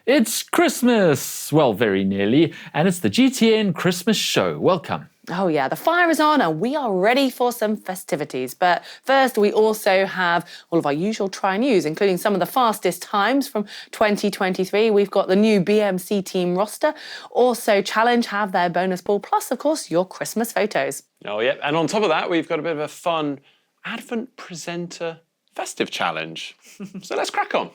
It's Christmas! Well, very nearly. And it's the GTN Christmas show. Welcome. Oh yeah, the fire is on and we are ready for some festivities. But first, we also have all of our usual Tri news, including some of the fastest times from 2023. We've got the new BMC team roster. Also, Challenge have their bonus pool, plus, of course, your Christmas photos. Oh, yeah. And on top of that, we've got a bit of a fun Advent presenter festive challenge. So let's crack on.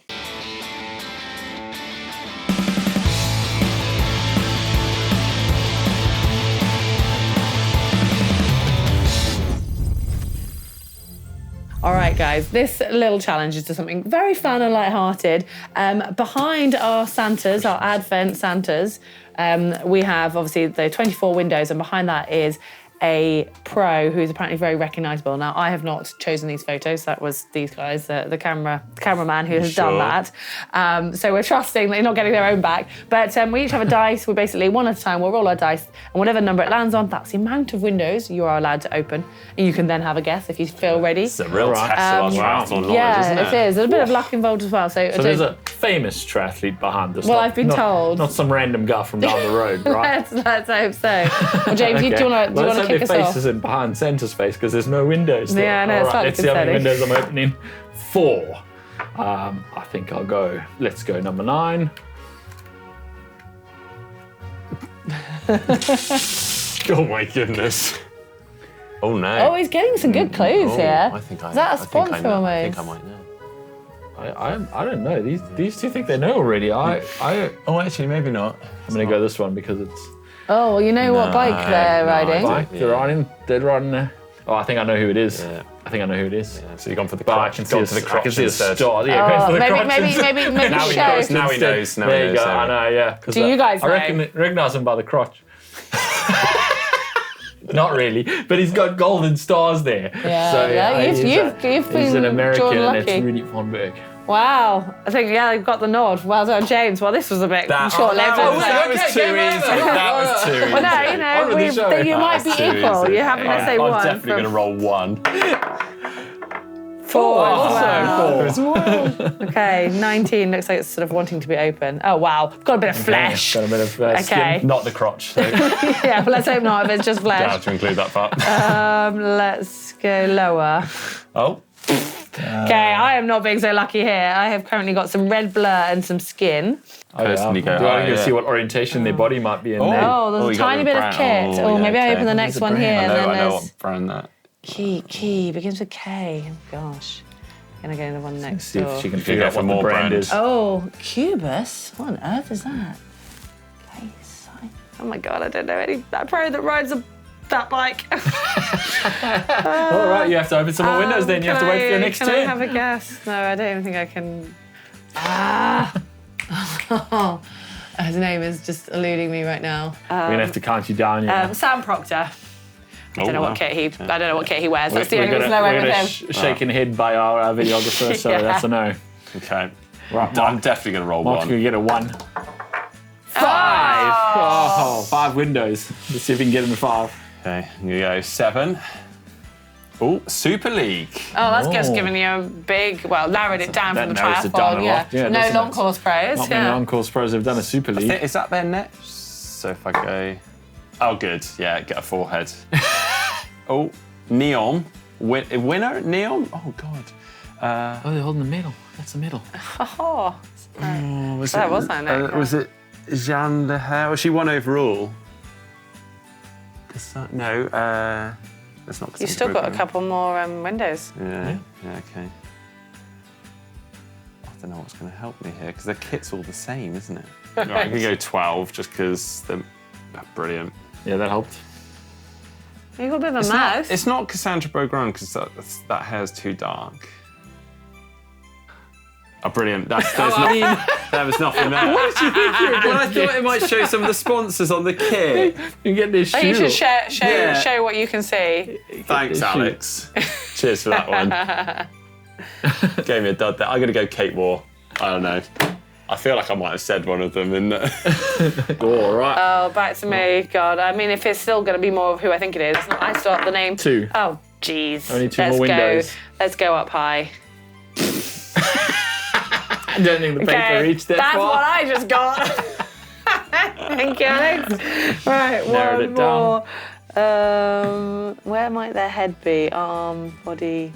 All right, guys, this little challenge is just something very fun and lighthearted. Behind our Santas, our Advent Santas, we have obviously the 24 windows, and behind that is a pro who's apparently very recognisable. Now, I have not chosen these photos. That was these guys, the cameraman who has done that. So we're trusting that they're not getting their own back. But we each have a dice. We basically, one at a time, we'll roll our dice, and whatever number it lands on, that's the amount of windows you are allowed to open. And you can then have a guess if you feel ready. It's a real test of our triathlon knowledge, isn't it? Yeah, it is. There's a bit of luck involved as well. So there's a famous triathlete behind this. Well, I've been told. Not some random guy from down the road, right? let's hope so. Well, James, Okay. do you want to kick us off? Faces in behind Santa's face because there's no windows there. Yeah, I know, All it's right, slightly let's see how many concerning. windows I'm opening. 4. I think I'll go. Let's go number 9. Oh, my goodness. Oh, no. Oh, he's getting some good clues here. I think Is that a sponsor I know. I almost? think I might know. I don't know. These two think they know already. Oh, actually, maybe not. I'm going to go this one because it's Oh, well, you know what bike they're riding? bike. Yeah. They're riding there. Oh, I think I know who it is. Yeah. I think I know who it is. Yeah, so you've gone for the But I crotch. can Gone see for the crotch I can see a instead. start. Yeah, going for the crotch instead. maybe Now he show. knows. Now he knows. Now he There you knows. go. I know, yeah. 'Cause, Do you guys I know? recognize him by the crotch. Not really, but he's got golden stars there. Yeah, so, yeah, he's you've he's been an American, Jordan and it's lucky. Rudy von Berg. Wow. I think, yeah, you've got the nod. Well done, James. Well, this was a bit short-lived. That was Okay, too game easy. over. That was too easy. Well, no, you know, Already showing. you might be That's too equal. easy. You haven't, let's say, I'm one. definitely going to roll 1. 4. Also Wow. 4. Okay, 19 looks like it's sort of wanting to be open. Oh, wow. Got a bit of flesh. Got a bit of Okay. skin. Not the crotch. So. Yeah, well, let's hope not if it's just Don't have flesh. to include that part. Let's go lower. Oh. Okay, I am not being so lucky here. I have currently got some red blur and some skin. Oh, yeah. Personally go Do I high, can yeah. see what orientation their body might be in there. Oh, there's you a got tiny the bit of brown. kit. Oh, Oh, yeah, maybe I okay. open the next There's a one brand. here. I And know then what there's brand that. key begins with K. Oh, gosh. Gonna go to the one next See if door. she can figure out for what the more brand brand. is. Oh, Cubus? What on earth is that? Case. Oh my god, I don't know any pro that rides that bike. All right, you have to open some more windows then. You have to wait for your next Can turn. I have a guess? No, I don't even think I can. His name is just eluding me right now. We're going to have to count you down. Yeah. Sam Proctor. I don't know what kit he. I don't know what kit he wears. That's the We're only reason I gonna- went we're with gonna him. shaking head by our videographer, so Yeah. that's a no. Okay. Right, I'm definitely going to roll Mark's 1. going to get a 1. 5! Oh, 5 windows. Let's see if we can get him to 5. Okay, here we go. 7. Oh, Super League. Oh, that's just Oh. giving you a big, well, narrowed it down that from the narrows it down triathlon, a yeah. lot. Yeah, No doesn't long it? course pros, Not many yeah. on-course pros have done a Super League. Is that their net? So if I go... Oh, good. Yeah, get a forehead. Oh, Neon. Winner? Neon? Oh, God. Oh, they're holding the medal. That's the medal. Oh, Was that was her neck, Was it Jeanne Le Hair? Was she 1 overall? No, that's not. you've still got a couple more windows. Yeah, okay. I don't know what's going to help me here because the kit's all the same, isn't it? Right, I'm going to go 12 just because they're brilliant. Yeah, that helped. You've got a bit of a mouth. It's not Cassandra Beaugrand because that hair's too dark. Oh, brilliant. That was nothing there. What did you think you were going to I thought it might show some of the sponsors on the kit. You get this I think you shoe. should Yeah. show what you can see. Thanks, Shoot. Alex. Cheers for that one. Gave me a dud there. I'm going to go Kate War. I don't know. I feel like I might have said one of them in there. All right. Oh, back to me. God, I mean, if it's still going to be more of who I think it is, I start the name. 2. Oh, jeez. Only 2 more windows. Let's go up high. I don't think the paper reached that that's far. what I just got. Thank you, Alex. Right, Narrowed one it more. Where might their head be? Arm, body.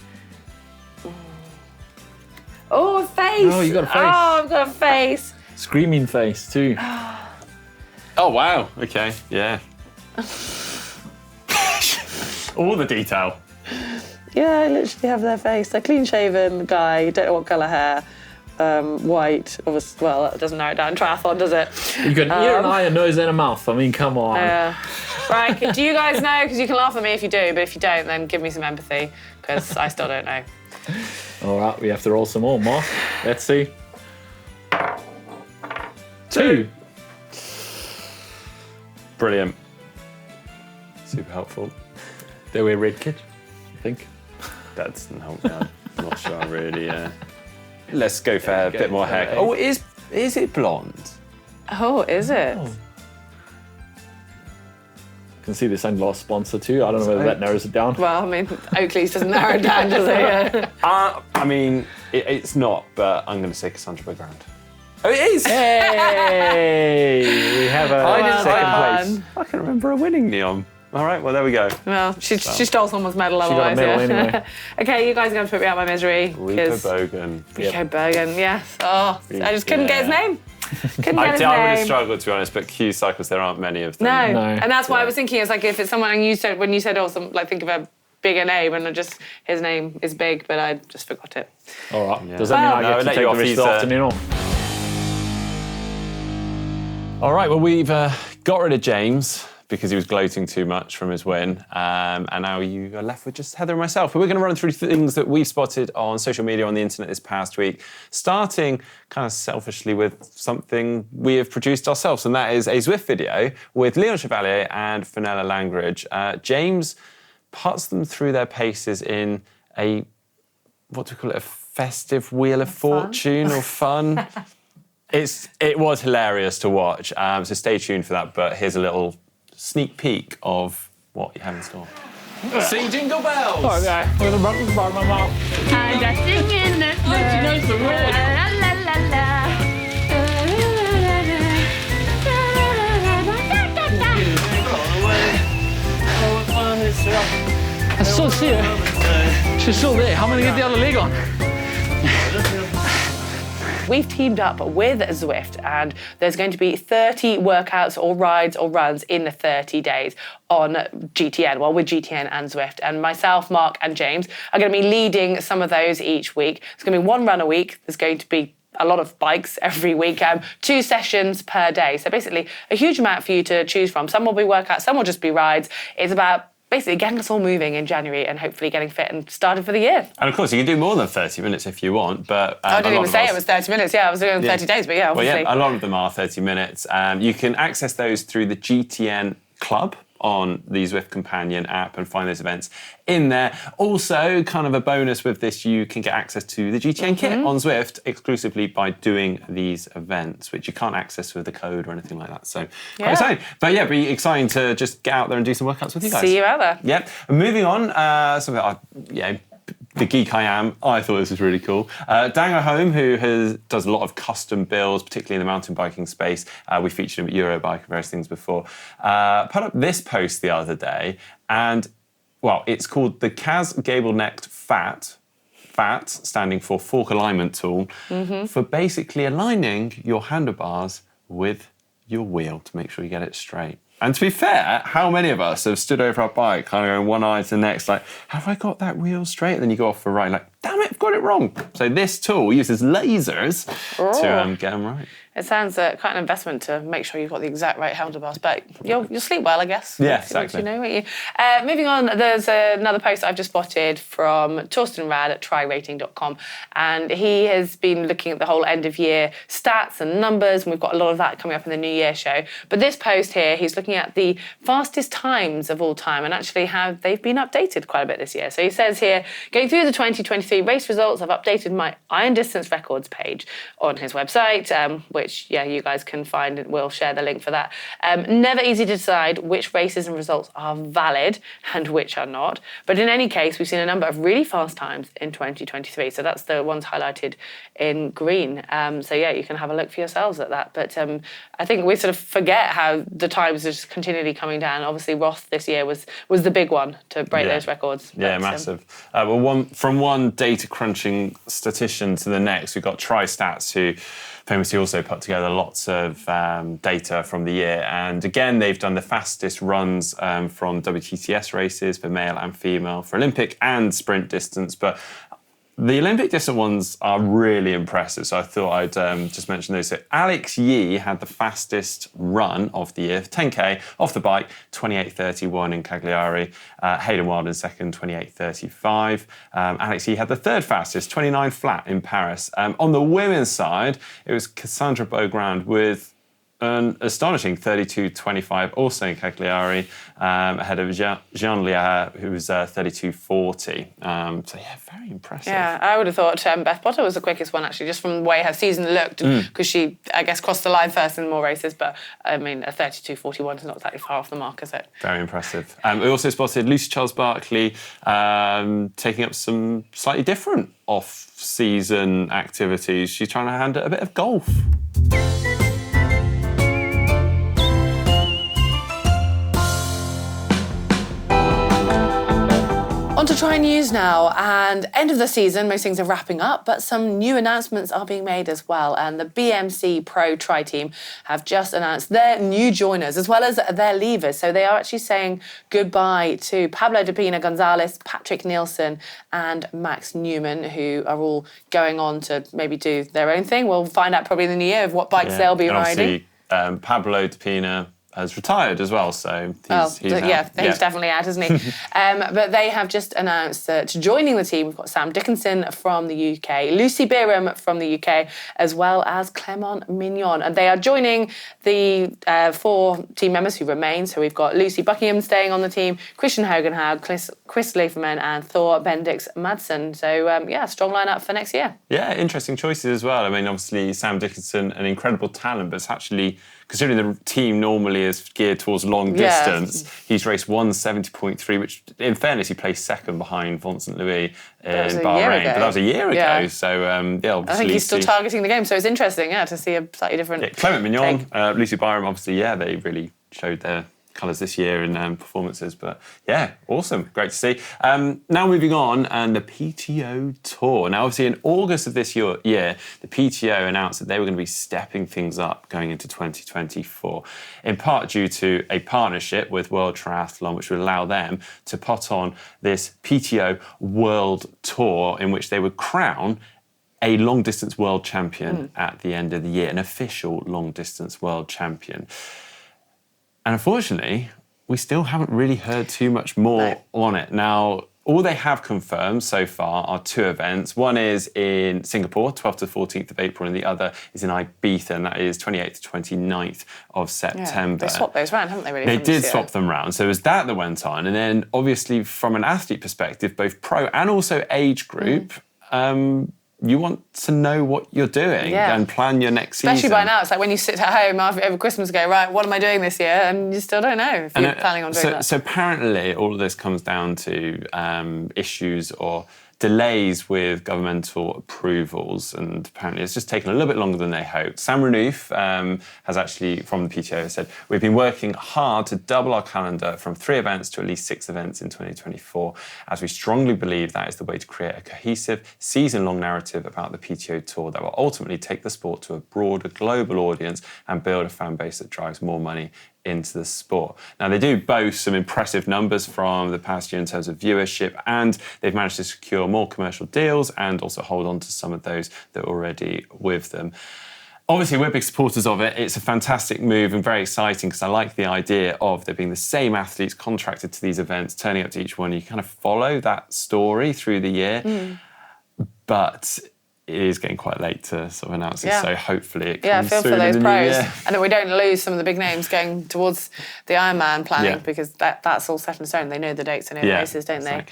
Oh, a face. Oh, you got a face. Oh, I've got a face. Screaming face too. Oh, wow. Okay, yeah. All the detail. Yeah, I literally have their face. A clean-shaven guy, don't know what colour hair, white. Obviously, well, that doesn't narrow it down triathlon, does it? You got an ear, an eye, a nose, and a mouth. I mean, come on. Right, do you guys know? Because you can laugh at me if you do, but if you don't, then give me some empathy, because I still don't know. All right, we have to roll some more. Mark, let's see. 2. Brilliant. Super helpful. They wear red kit, I think. That doesn't help me. I'm not sure, really. Let's go for a bit more hair. Oh, is it blonde? Oh, is it? Oh. Can see the sunglass sponsor too. I don't know whether that narrows it down. Well, I mean, Oakley's doesn't narrow it down, does it? I mean, it's not, but I'm going to say Cassandra Grant. Oh, it is! Hey! We have a second place. I can remember her winning, Neon. All right, well, there we go. Well, she stole someone's medal She got a otherwise. medal anyway. Okay, you guys are going to put me out of my misery. Rico Bogan. Rico Bogan, yes. Oh, I just couldn't get his name. Couldn't get his I would have name. struggled, to be honest, but Q cycles, there aren't many of them. No. No. And that's why I was thinking, it's like if it's someone, and you said, when you said, oh, think of a bigger name, and his name is big, but I just forgot it. All right. Does that mean I get to take the rest of the afternoon off? All right, well, we've got rid of James because he was gloating too much from his win, and now you are left with just Heather and myself. But we're going to run through things that we've spotted on social media, on the internet this past week, starting kind of selfishly with something we have produced ourselves, and that is a Zwift video with Leon Chevalier and Fenella Langridge. James puts them through their paces in a, what do we call it, a festive wheel of fortune or fun. It was hilarious to watch, so stay tuned for that, but here's a little sneak peek of what you have in store. Sing Jingle Bells! Okay. With a button by my mouth. I'm just singing it. Oh, she knows the words. La la la la. Jeg så sier she so there. How many get the other leg on? We've teamed up with Zwift, and there's going to be 30 workouts or rides or runs in 30 days on GTN, well, with GTN and Zwift. And myself, Mark and James are going to be leading some of those each week. There's going to be one run a week. There's going to be a lot of bikes every week, 2 sessions per day. So basically a huge amount for you to choose from. Some will be workouts, some will just be rides. It's about basically getting us all moving in January and hopefully getting fit and started for the year. And of course, you can do more than 30 minutes if you want, but... I didn't even say it was 30 minutes. Yeah, I was doing 30 days, but yeah, obviously. Well, yeah, a lot of them are 30 minutes. You can access those through the GTN Club on the Zwift Companion app and find those events in there. Also, kind of a bonus with this, you can get access to the GTN kit on Zwift exclusively by doing these events, which you can't access with the code or anything like that. So, quite exciting. But yeah, be exciting to just get out there and do some workouts with you guys. See you out there. Yep. And moving on, something the geek I am, I thought this was really cool. Dango Home, who does a lot of custom builds, particularly in the mountain biking space. We featured him at Eurobike and various things before. Put up this post the other day, and, well, it's called the Kaz Gable-necked FAT, standing for Fork Alignment Tool, for basically aligning your handlebars with your wheel to make sure you get it straight. And to be fair, how many of us have stood over our bike, kind of going one eye to the next, like, have I got that wheel straight? And then you go off for a ride, like, damn it, I've got it wrong. So this tool uses lasers to get them right. It sounds quite an investment to make sure you've got the exact right handlebars, but you'll sleep well, I guess. Yeah, exactly. You know, won't you? Moving on, there's another post I've just spotted from Torsten Rad at tryrating.com, and he has been looking at the whole end of year stats and numbers, and we've got a lot of that coming up in the New Year show. But this post here, he's looking at the fastest times of all time and actually how they've been updated quite a bit this year. So he says here, going through the 2023 2023 race results, I've updated my iron distance records page on his website, which, you guys can find. We'll share the link for that. Never easy to decide which races and results are valid and which are not. But in any case, we've seen a number of really fast times in 2023. So that's the ones highlighted in green. You can have a look for yourselves at that. But I think we sort of forget how the times are just continually coming down. Obviously, Roth this year was the big one to break those records. Yeah, massive. From one data crunching statistician to the next, we've got TriStats, who famously also put together lots of data from the year. And again, they've done the fastest runs from WTCS races for male and female, for Olympic and sprint distance. But the Olympic distance ones are really impressive, so I thought I'd just mention those. So Alex Yee had the fastest run of the year, 10K off the bike, 28:31 in Cagliari. Hayden Wild in second, 28:35. Alex Yee had the third fastest, 29 flat in Paris. On the women's side, it was Cassandra Beaugrand with an astonishing 32:25, also in Cagliari, ahead of Jean Lia, who was 32:40. Very impressive. Yeah, I would have thought Beth Potter was the quickest one, actually, just from the way her season looked, because she, I guess, crossed the line first in more races. But I mean, a 32:41 is not exactly far off the mark, is it? Very impressive. We also spotted Lucy Charles-Barkley taking up some slightly different off-season activities. She's trying to hand it a bit of golf. On to Tri News now, and end of the season, most things are wrapping up, but some new announcements are being made as well. And the BMC Pro Tri team have just announced their new joiners as well as their leavers. So they are actually saying goodbye to Pablo Depina Gonzalez, Patrick Nielsen, and Max Newman, who are all going on to maybe do their own thing. We'll find out probably in the new year of what bikes they'll be riding. Pablo Depina has retired as well, so he's definitely out, isn't he? But they have just announced that joining the team, we've got Sam Dickinson from the UK, Lucy Beerham from the UK, as well as Clement Mignon. And they are joining the 4 team members who remain. So we've got Lucy Buckingham staying on the team, Christian Hogenhaug, Chris Leiferman, and Thor Bendix Madsen. So, strong lineup for next year. Yeah, interesting choices as well. I mean, obviously, Sam Dickinson, an incredible talent, but it's actually, considering the team normally is geared towards long distance, he's raced 170.3, which, in fairness, he placed second behind Vincent Louis in Bahrain. But that was a year ago. Yeah. So, obviously, I think he's still targeting the game. So it's interesting, to see a slightly different. Yeah, Clement Mignon, Lucy Byram, obviously, they really showed their colours this year in performances. But awesome, great to see. Now moving on, and the PTO Tour. Now, obviously, in August of this year, the PTO announced that they were going to be stepping things up going into 2024, in part due to a partnership with World Triathlon, which would allow them to put on this PTO World Tour, in which they would crown a long-distance world champion at the end of the year, an official long-distance world champion. And unfortunately, we still haven't really heard too much more on it. Now, all they have confirmed so far are 2 events. One is in Singapore, 12th to 14th of April, and the other is in Ibiza, and that is 28th to 29th of September. They swapped those around, haven't they, really? They did swap them around. So it was that went on. And then, obviously, from an athlete perspective, both pro and also age group, you want to know what you're doing and plan your next season. Especially by now, it's like when you sit at home over Christmas and go, right, what am I doing this year? And you still don't know if you're planning on doing that. So apparently all of this comes down to issues or delays with governmental approvals, and apparently it's just taken a little bit longer than they hoped. Sam Renouf has actually, from the PTO, said, "We've been working hard to double our calendar from 3 events to at least 6 events in 2024, as we strongly believe that is the way to create a cohesive, season-long narrative about the PTO Tour that will ultimately take the sport to a broader global audience and build a fan base that drives more money into the sport." Now, they do boast some impressive numbers from the past year in terms of viewership, and they've managed to secure more commercial deals and also hold on to some of those that are already with them. Obviously, we're big supporters of it. It's a fantastic move and very exciting, because I like the idea of there being the same athletes contracted to these events, turning up to each one. You kind of follow that story through the year. But it is getting quite late to sort of announce it, so hopefully it comes soon. Yeah, I feel for those pros. And that we don't lose some of the big names going towards the Ironman planning, because that's all set in stone. They know the dates, they know the races, don't they?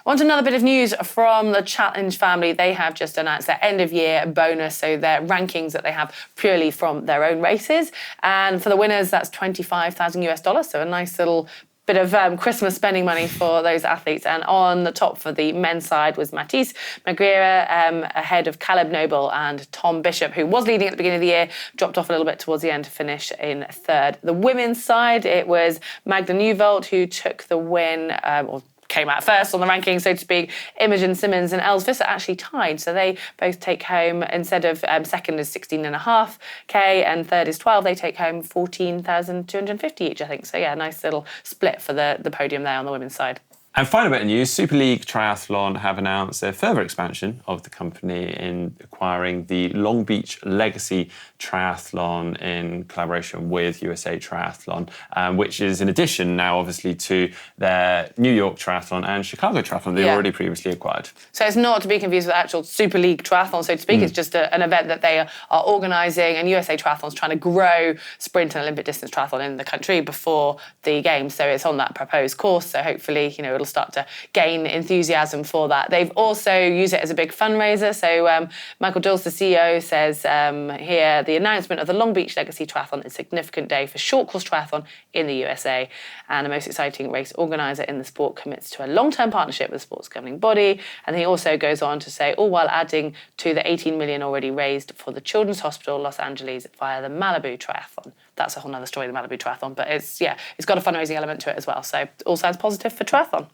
On to another bit of news from the Challenge family. They have just announced their end of year bonus, so their rankings that they have purely from their own races. And for the winners, that's $25,000, so a nice little bit of Christmas spending money for those athletes. And on the top for the men's side was Matisse Maguire, ahead of Caleb Noble and Tom Bishop, who was leading at the beginning of the year, dropped off a little bit towards the end to finish in third. The women's side, it was Magda Newvold who took the win, or came out first on the ranking, so to speak. Imogen Simmons and Els Visser actually tied, so they both take home, instead of second is 16.5K and third is 12, they take home 14,250 each, I think. So yeah, nice little split for the podium there on the women's side. And final bit of news, Super League Triathlon have announced their further expansion of the company in acquiring the Long Beach Legacy Triathlon in collaboration with USA Triathlon, which is in addition now, obviously, to their New York Triathlon and Chicago Triathlon they already previously acquired. So it's not to be confused with the actual Super League Triathlon, so to speak. It's just an event that they are organising, and USA Triathlon's trying to grow sprint and Olympic distance triathlon in the country before the Games. So it's on that proposed course, so hopefully, it'll start to gain enthusiasm for that. They've also used it as a big fundraiser. So Michael Dulles, the CEO, says here, the announcement of the Long Beach Legacy Triathlon is a significant day for short course triathlon in the USA. And the most exciting race organiser in the sport commits to a long-term partnership with the sport's governing body. And he also goes on to say, all while adding to the 18 million already raised for the Children's Hospital Los Angeles via the Malibu Triathlon. That's a whole other story, the Malibu Triathlon, but it's got a fundraising element to it as well. So it all sounds positive for triathlon.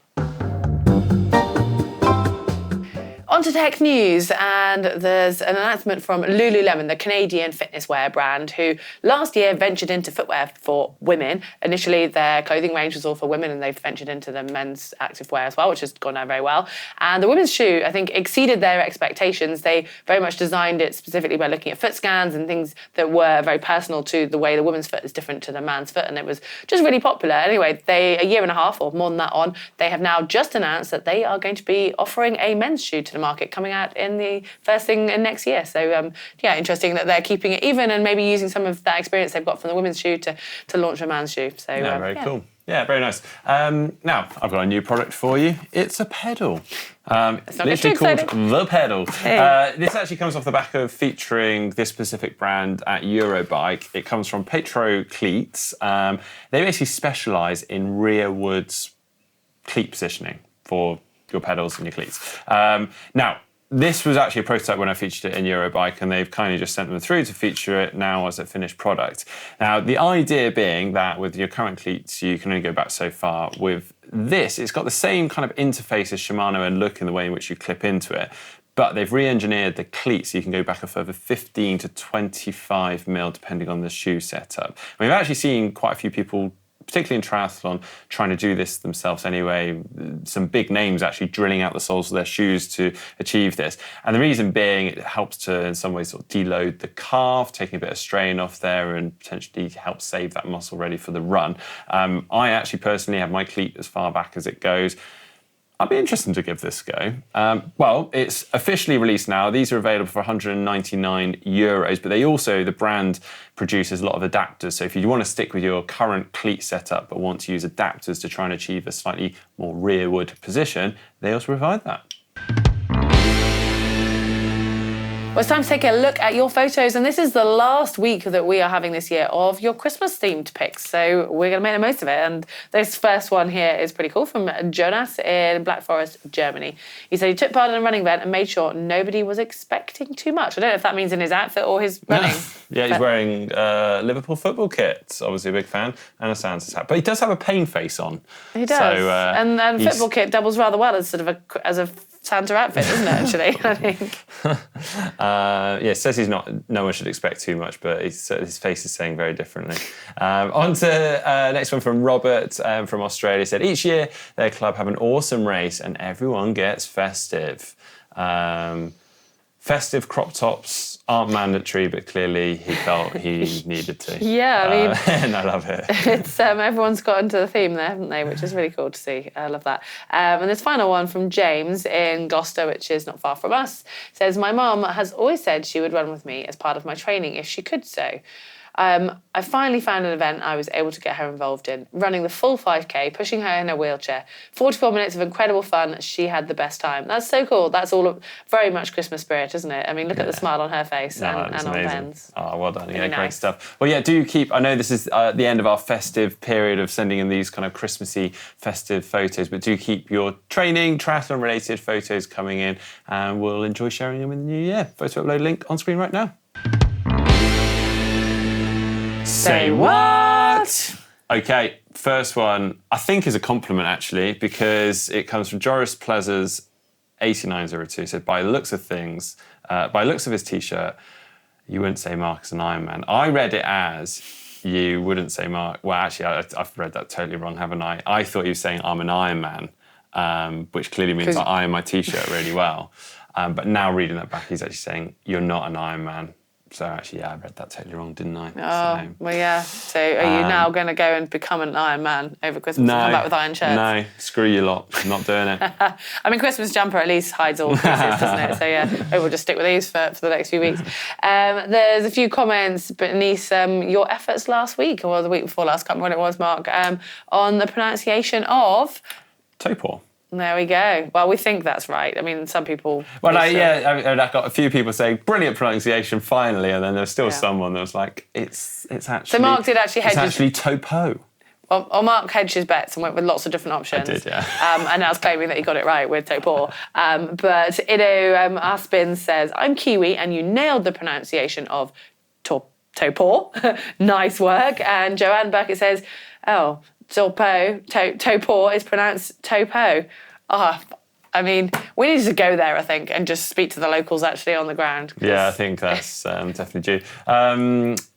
On to tech news, and there's an announcement from Lululemon, the Canadian fitness wear brand, who last year ventured into footwear for women. Initially, their clothing range was all for women, and they've ventured into the men's activewear as well, which has gone down very well. And the women's shoe, I think, exceeded their expectations. They very much designed it specifically by looking at foot scans and things that were very personal to the way the woman's foot is different to the man's foot, and it was just really popular. Anyway, a year and a half or more than that on, they have now just announced that they are going to be offering a men's shoe to the market coming out in the first thing in next year. So interesting that they're keeping it even and maybe using some of that experience they've got from the women's shoe to launch a man's shoe. So very cool. Yeah, very nice. Now, I've got a new product for you. It's a pedal. It's literally called The Pedal. Hey. This actually comes off the back of featuring this specific brand at Eurobike. It comes from Petro Cleats. They basically specialise in rearwards cleat positioning for your pedals and your cleats. Now, this was actually a prototype when I featured it in Eurobike, and they've kindly just sent them through to feature it now as a finished product. Now, the idea being that with your current cleats, you can only go back so far. With this, it's got the same kind of interface as Shimano and look in the way in which you clip into it, but they've re-engineered the cleat so you can go back a further 15 to 25 mil, depending on the shoe setup. We've actually seen quite a few people, particularly in triathlon, trying to do this themselves anyway. Some big names actually drilling out the soles of their shoes to achieve this. And the reason being, it helps to, in some ways, sort of deload the calf, taking a bit of strain off there and potentially help save that muscle ready for the run. I actually personally have my cleat as far back as it goes. I'd be interested to give this a go. Well, it's officially released now. These are available for €199, but they also, the brand produces a lot of adapters. So if you want to stick with your current cleat setup but want to use adapters to try and achieve a slightly more rearward position, they also provide that. Well, it's time to take a look at your photos, and this is the last week that we are having this year of your Christmas-themed pics, so we're going to make the most of it. And this first one here is pretty cool, from Jonas in Black Forest, Germany. He said he took part in a running event and made sure nobody was expecting too much. I don't know if that means in his outfit or his running. Yeah, he's wearing Liverpool football kit, obviously a big fan, and a Santa's hat. But he does have a pain face on. He does, so, and football kit doubles rather well as sort of a Santa outfit, doesn't it, actually, I think? Yeah, says no one should expect too much, but his face is saying very differently. On to next one from Robert from Australia. He said, each year their club have an awesome race and everyone gets festive. Festive crop tops aren't mandatory, but clearly he felt he needed to. Yeah, I mean... and I love it. It's everyone's got into the theme there, haven't they? Which is really cool to see. I love that. And this final one from James in Gloucester, which is not far from us, says, my mum has always said she would run with me as part of my training if she could so. I finally found an event I was able to get her involved in, running the full 5K, pushing her in a wheelchair. 44 minutes of incredible fun. She had the best time. That's so cool. That's all very much Christmas spirit, isn't it? I mean, look at the smile on her face and on Ben's. Oh, well done. Yeah, nice. Great stuff. Well, yeah, do keep, I know this is the end of our festive period of sending in these kind of Christmassy festive photos, but do keep your training, triathlon-related photos coming in, and we'll enjoy sharing them in the new year. Photo upload link on screen right now. Say what? Okay, first one, I think is a compliment actually, because it comes from Joris Plezers 8902. Said, by the looks of things, by the looks of his t-shirt, you wouldn't say Mark is an Ironman. I read it as you wouldn't say Mark. Well, actually, I've read that totally wrong, haven't I? I thought he was saying I'm an Ironman, which clearly means I iron my t-shirt really well. But now reading that back, he's actually saying you're not an Ironman. So actually, yeah, I read that totally wrong, didn't I? Oh, well, yeah. So are you now going to go and become an Iron Man over Christmas and come back with iron shirts? No, screw you lot. I'm not doing it. I mean, Christmas jumper at least hides all creases, doesn't it? So yeah, maybe we'll just stick with these for the next few weeks. There's a few comments beneath your efforts last week, or the week before last, can't remember when it was, Mark, on the pronunciation of... Taboel. There we go. Well, we think that's right. I mean, some people... Well, I got a few people saying, brilliant pronunciation, finally, and then there's still someone that was like, it's actually... So Mark did actually hedge... It's actually Topo. Well, Mark hedged his bets and went with lots of different options. I did, yeah. And now is claiming that he got it right with Taboel. But Ido Aspin says, I'm Kiwi and you nailed the pronunciation of Taboel. Nice work. And Joanne Burkett says, oh... Taboel is pronounced Topo. I mean, we need to go there, I think, and just speak to the locals actually on the ground. Yeah, I think that's definitely due.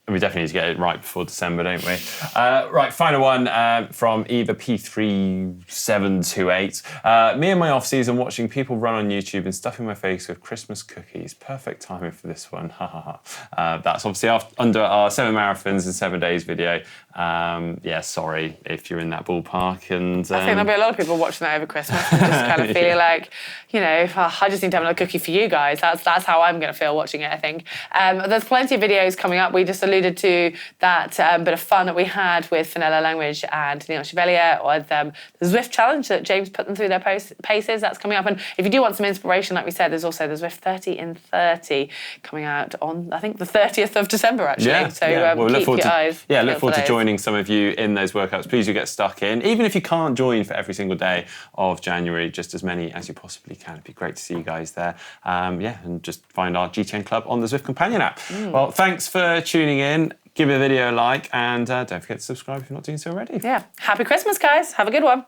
We definitely need to get it right before December, don't we? Right, final one from Eva P3728. Me and my off-season watching people run on YouTube and stuffing my face with Christmas cookies. Perfect timing for this one. That's obviously under our 7 marathons in 7 days video. Yeah, sorry if you're in that ballpark. And I think there'll be a lot of people watching that over Christmas and just kind of feeling like, you know, I just need to have another cookie for you guys. That's how I'm going to feel watching it, I think. There's plenty of videos coming up. We just alluded to that bit of fun that we had with Fenella Language and Neil Chevalier, or the Zwift challenge that James put them through their paces. That's coming up. And if you do want some inspiration, like we said, there's also the Zwift 30 in 30 coming out on, I think, the 30th of December, actually. Yeah, so we'll keep your eyes. Yeah, look forward to joining some of you in those workouts. Please do get stuck in. Even if you can't join for every single day of January, just as many as you possibly can. It'd be great to see you guys there. Yeah, and just find our GTN Club on the Zwift Companion app. Well, thanks for tuning in. Give the video a like, and don't forget to subscribe if you're not doing so already. Yeah. Happy Christmas, guys. Have a good one.